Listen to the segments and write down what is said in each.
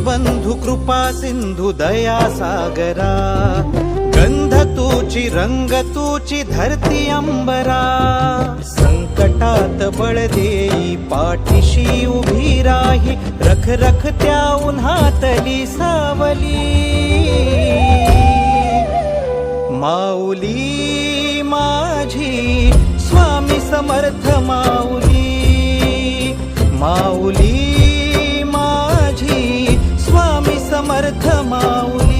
दीनबंधु कृपा सिंधु दया सागरा, गंध तूची रंग तूची धरती अंबरा, संकटात बळ देई पाठीशी उभी राही, रख रख त्या उन्हातली सावली, माऊली माझी स्वामी समर्थ माऊली, माऊली माझी स्वामी समर्थ माऊली.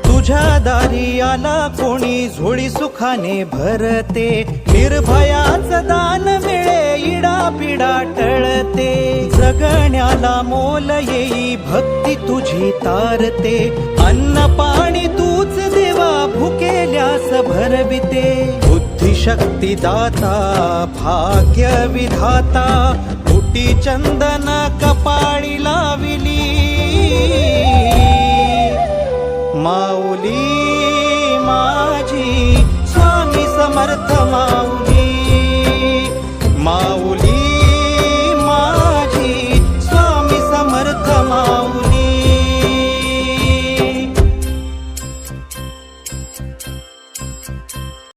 तुझ्या दारी आला कोणी झोळी सुखाने भरते, निर्भयाचं दान मिळे इडा पिडा टळते, जगण्याला मोल येई भक्ती तुझी तारते, अन्न पाणी तूच देवा भुकेल्यास भरविते, बुद्धिशक्ती दाता भाग्य विधाता, कोटी चंदन कपाळी लाविली, माऊली माझी स्वामी समर्थ माऊली, माऊली